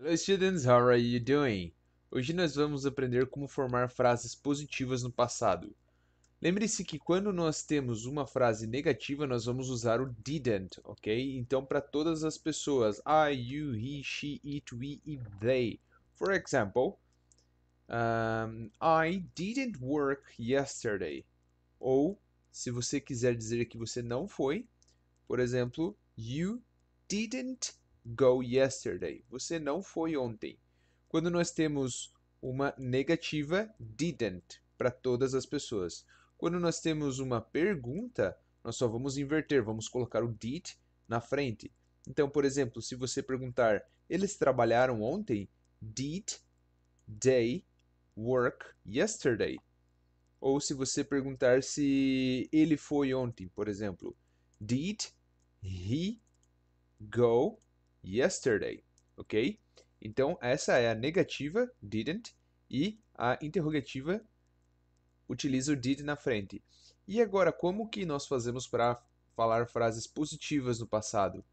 Hello students, how are you doing? Hoje nós vamos aprender como formar frases positivas no passado. Lembre-se que quando nós temos uma frase negativa, nós vamos usar o didn't, ok? Então, para todas as pessoas, I, you, he, she, it, we e they. For example, I didn't work yesterday. Ou, se você quiser dizer que você não foi, por exemplo, you didn't go yesterday. Você não foi ontem. Quando nós temos uma negativa, didn't, para todas as pessoas. Quando nós temos uma pergunta, nós só vamos inverter, vamos colocar o did na frente. Então, por exemplo, se você perguntar, eles trabalharam ontem? Did they work yesterday? Ou se você perguntar se ele foi ontem, por exemplo, did he go yesterday? Ok? Então, essa é a negativa, didn't, e a interrogativa utiliza o did na frente. E agora, como que nós fazemos para falar frases positivas no passado?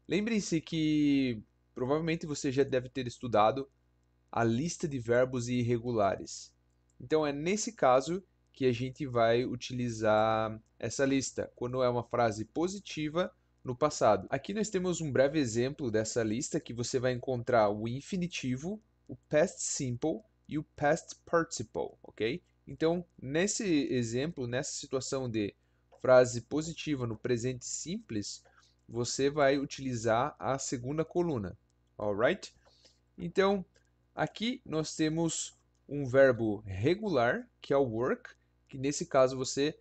Lembre-se que provavelmente você já deve ter estudado a lista de verbos irregulares. Então, é nesse caso que a gente vai utilizar essa lista, quando é uma frase positiva no passado. Aqui nós temos um breve exemplo dessa lista que você vai encontrar o infinitivo, o past simple e o past participle, ok? Então, nesse exemplo, nessa situação de frase positiva no presente simples, você vai utilizar a segunda coluna, alright? Então, aqui nós temos um verbo regular, que é o work, que nesse caso você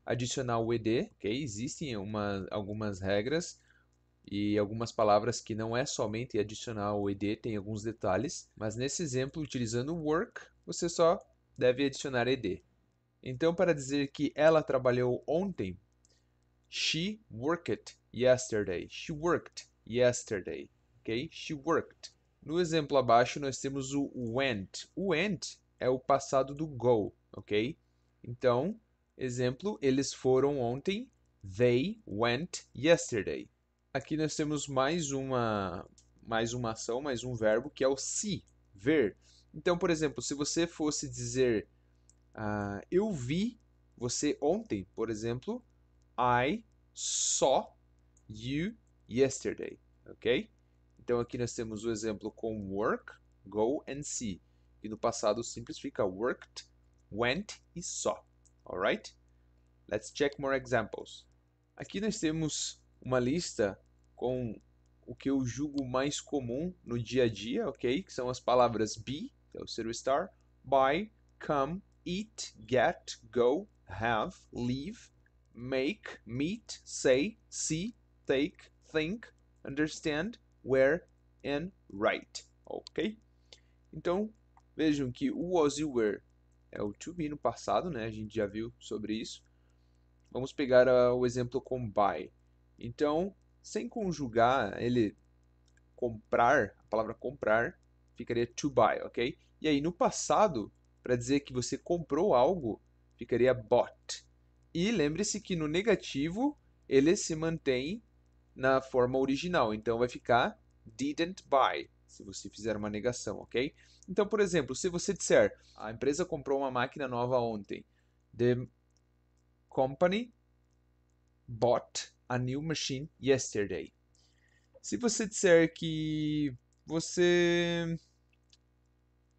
adicionar o ed, ok? Existem algumas regras e algumas palavras que não é somente adicionar o ed, tem alguns detalhes, mas nesse exemplo, utilizando o work, você só deve adicionar ed. Então, para dizer que ela trabalhou ontem, she worked yesterday. She worked yesterday, ok? She worked. No exemplo abaixo, nós temos o went. O went é o passado do go, ok? Então, exemplo, eles foram ontem. They went yesterday. Aqui nós temos mais uma ação, mais um verbo, que é o see, ver. Então, por exemplo, se você fosse dizer eu vi você ontem, por exemplo, I saw you yesterday, ok? Então aqui nós temos o exemplo com work, go and see. E no passado simples fica worked, went e saw. Alright? Let's check more examples. Aqui nós temos uma lista com o que eu julgo mais comum no dia a dia, ok? Que são as palavras be, que é o ser o estar, buy, come, eat, get, go, have, leave, make, meet, say, see, take, think, understand, wear and write, ok? Então, vejam que o was e o were é o to be no passado, né? A gente já viu sobre isso. Vamos pegar o exemplo com buy. Então, sem conjugar ele comprar, a palavra comprar ficaria to buy, ok? E aí no passado, para dizer que você comprou algo, ficaria bought. E lembre-se que no negativo ele se mantém na forma original, então vai ficar didn't buy, se você fizer uma negação, ok? Então, por exemplo, se você disser a empresa comprou uma máquina nova ontem, the company bought a new machine yesterday. Se você disser que você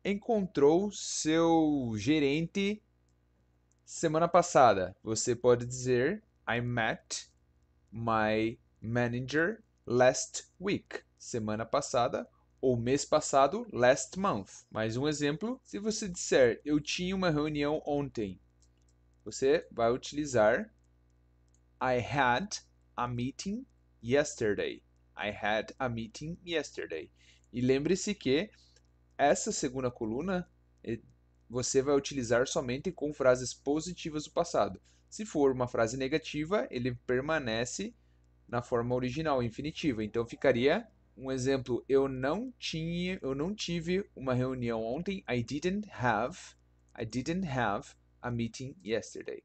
encontrou seu gerente semana passada, você pode dizer I met my manager last week. Semana passada ou mês passado, last month. Mais um exemplo, se você disser eu tinha uma reunião ontem, você vai utilizar I had a meeting yesterday. I had a meeting yesterday. E lembre-se que essa segunda coluna você vai utilizar somente com frases positivas do passado. Se for uma frase negativa, ele permanece na forma original, infinitiva. Então ficaria um exemplo: eu não tive uma reunião ontem. I didn't have a meeting yesterday.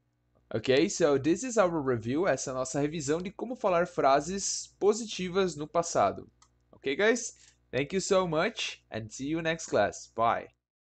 Ok, so this is our review. Essa é a nossa revisão de como falar frases positivas no passado. Ok, guys? Thank you so much and see you next class. Bye.